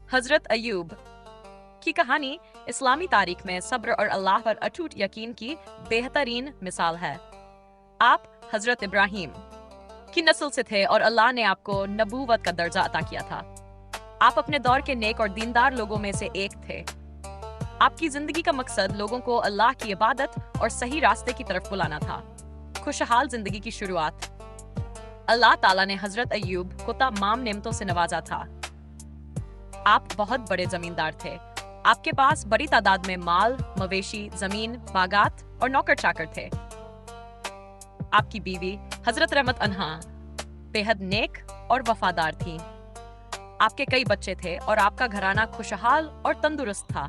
हजरत अय्यूब की कहानी इस्लामी तारीख में सब्र और अल्लाह पर अटूट यकीन की बेहतरीन मिसाल है। आप हजरत इब्राहिम की नस्ल से थे और अल्लाह ने आपको नबूवत का दर्जा अता किया था। आप अपने दौर के नेक और दीनदार लोगों में से एक थे। आपकी जिंदगी का मकसद लोगों को अल्लाह की इबादत और सही रास्ते की तरफ बुलाना था। खुशहाल जिंदगी की शुरुआत। अल्लाह ताला ने हजरत अय्यूब को तमाम नेमतों से नवाजा था। आप बहुत बड़े जमींदार थे। आपके पास बड़ी तादाद में माल, मवेशी, जमीन, बागात और नौकर चाकर थे। आपकी बीवी हजरत रहमत अन्हा बेहद नेक और वफादार थी। आपके कई बच्चे थे और आपका घराना खुशहाल और तंदुरुस्त था।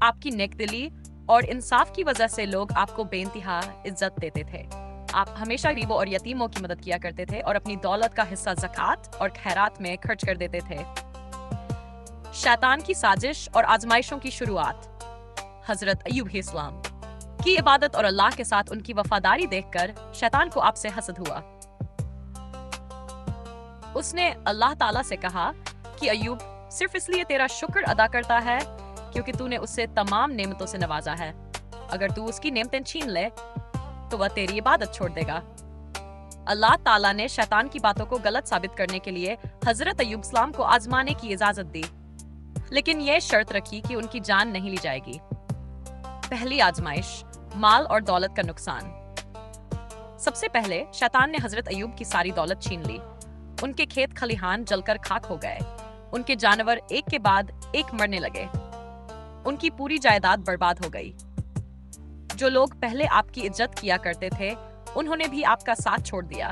आपकी नेकदिली और इंसाफ की वजह से लोग आपको बेइंतहा इज्जत देते थे। आप हमेशा गरीबों और यतीमों की मदद किया करते थे और अपनी दौलत का हिस्सा ज़कात और खैरात में खर्च कर देते थे। शैतान की साजिश और आजमाइशों की शुरुआत। हजरत अय्यूब इस्लाम की इबादत और अल्लाह के साथ उनकी वफादारी देखकर शैतान को आपसे हसद हुआ। उसने अल्लाह ताला से कहा कि अय्यूब सिर्फ इसलिए तेरा शुक्र अदा करता है क्योंकि तूने उससे तमाम नेमतों से नवाजा है। अगर तू उसकी नेमतें छीन ले तो वह तेरी इबादत छोड़ देगा। अल्लाह ताला ने शैतान की बातों को गलत साबित करने के लिए हजरत अय्यूब इस्लाम को आजमाने की इजाजत दी, लेकिन यह शर्त रखी कि उनकी जान नहीं ली जाएगी। पहली आजमाइश, माल और दौलत का नुकसान। सबसे पहले शैतान ने हजरत अय्यूब की सारी दौलत छीन ली। उनके खेत खलिहान जलकर खाक हो गए। उनके जानवर एक के बाद एक मरने लगे। उनकी पूरी जायदाद बर्बाद हो गई। जो लोग पहले आपकी इज्जत किया करते थे, उन्होंने भी आपका साथ छोड़ दिया।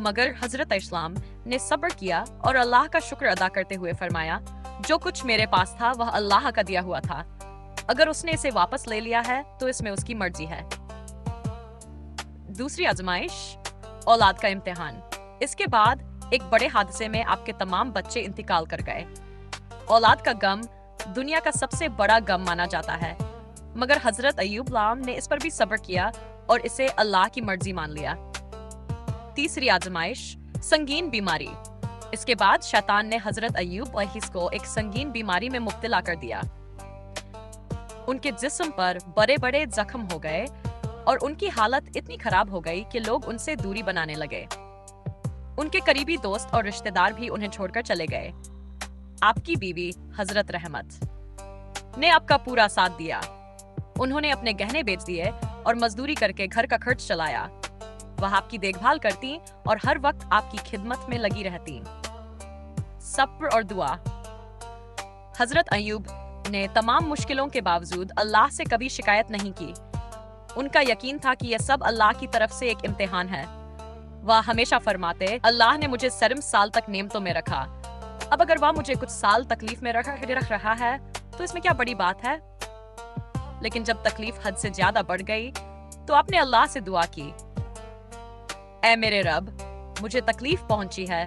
मगर हजरत इस्लाम ने सब्र किया और अल्लाह का शुक्र अदा करते हुए फरमाया, जो कुछ मेरे पास था वह अल्लाह का दिया हुआ था। अगर उसने इसे वापस ले लिया है तो इसमें उसकी मर्जी है। दूसरी आजमाइश, औलाद का इम्तिहान। इसके बाद एक बड़े हादसे में आपके तमाम बच्चे इंतकाल कर गए। औलाद का गम दुनिया का सबसे बड़ा गम माना जाता है, मगर हजरत अय्यूब इस्लाम ने इस पर भी सब्र किया और इसे अल्लाह की मर्जी मान लिया। तीसरी आजमाइश, संगीन बीमारी। इसके बाद शैतान ने हजरत अय्यूब को एक संगीन बीमारी में मुब्तला कर दिया। उनके जिस्म पर बड़े बड़े जख्म हो गए और उनकी हालत इतनी खराब हो गई कि लोग उनसे दूरी बनाने लगे। उनके करीबी दोस्त और रिश्तेदार भी उन्हें छोड़कर चले गए। आपकी बीवी हजरत रहमत ने आपका पूरा साथ दिया। उन्होंने अपने गहने बेच दिए और मजदूरी करके घर का खर्च चलाया। वह आपकी देखभाल करती और हर वक्त आपकी खिदमत में लगी रहती। सब्र और दुआ। हजरत अय्यूब ने तमाम मुश्किलों के बावजूद अल्लाह से कभी शिकायत नहीं की। उनका यकीन था कि यह सब अल्लाह की तरफ से एक इम्तिहान है। वह हमेशा फरमाते, अल्लाह ने मुझे 7 साल तक नेमतों में रखा। अब अगर वह मुझे कुछ साल तकलीफ में रख रहा है तो इसमें क्या बड़ी बात है। लेकिन जब तकलीफ हद से ज्यादा बढ़ गई तो आपने अल्लाह से दुआ की, ऐ मेरे रब, मुझे तकलीफ पहुंची है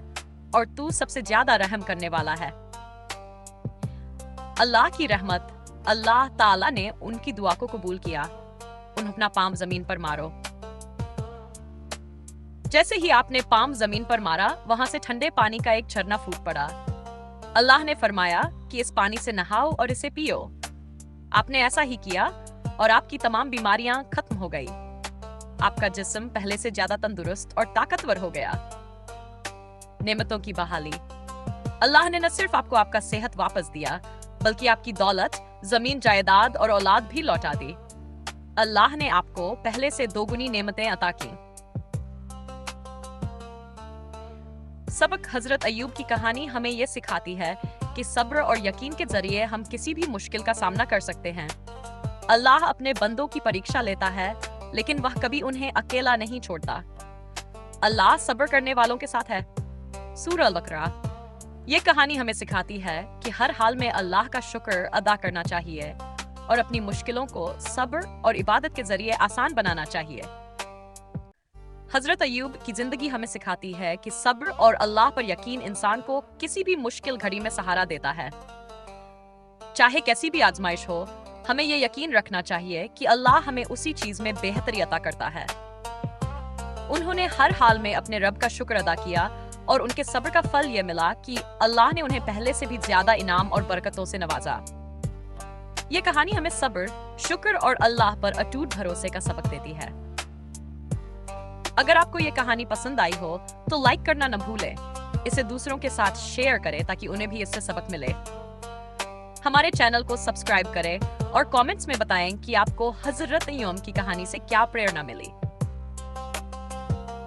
और तू सबसे ज्यादा रहम करने वाला है। अल्लाह की रहमत, अल्लाह ताला ने उनकी दुआ को कबूल किया। उन्हें अपना पाम जमीन पर मारो। जैसे ही आपने पाम जमीन पर मारा, वहां से ठंडे पानी का एक झरना फूट पड़ा। अल्लाह ने फरमाया कि इस पानी से नहाओ और इसे पियो। आपने ऐसा ही किया और आपकी तमाम बीमारियां खत्म हो गई। आपका जिस्म पहले से ज्यादा तंदुरुस्त और ताकतवर हो गया। नेमतों की बहाली। अल्लाह ने न सिर्फ आपको आपका सेहत वापस दिया, बल्कि आपकी दौलत, जमीन जायदाद और औलाद भी लौटा दी। अल्लाह ने आपको पहले से दोगुनी नेमतें अता की। सबक। हजरत अय्यूब की कहानी हमें यह सिखाती है कि सब्र और यकीन के जरिए हम किसी भी मुश्किल का सामना कर सकते हैं। अल्लाह अपने बंदों की परीक्षा लेता है, लेकिन वह कभी उन्हें अकेला नहीं छोड़ता। अल्लाह सब्र करने वालों के साथ है। सूरह अल-बकरा। ये कहानी हमें सिखाती है कि हर हाल में अल्लाह का शुक्र अदा करना चाहिए और अपनी मुश्किलों को सब्र और इबादत के जरिए आसान बनाना चाहिए। हजरत अय्यूब की जिंदगी हमें सिखाती है कि सब्र और अल्लाह पर यकीन इंसान को किसी भी मुश्किल घड़ी में सहारा देता है। चाहे कैसी भी आजमाइश हो, हमें ये यकीन रखना चाहिए कि अल्लाह हमें उसी चीज में बेहतरी अता करता है। उन्होंने हर हाल में अपने रब का शुक्र अदा किया اور ان کے صبر کا پھل یہ ملا کہ اللہ نے انہیں پہلے سے بھی زیادہ انعام اور برکتوں سے نوازا۔ یہ کہانی ہمیں صبر، شکر اور اللہ پر اٹوٹ بھروسے کا سبق دیتی ہے۔ اگر آپ کو یہ کہانی پسند آئی ہو تو لائک کرنا نہ بھولیں، اسے دوسروں کے ساتھ شیئر کریں تاکہ انہیں بھی اس سے سبق ملے۔ ہمارے چینل کو سبسکرائب کریں اور کامنٹس میں بتائیں کہ آپ کو حضرت ایوب کی کہانی سے کیا پریرنا ملی۔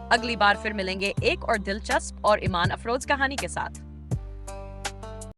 اگلی بار پھر ملیں گے ایک اور دلچسپ اور ایمان افروز کہانی کے ساتھ۔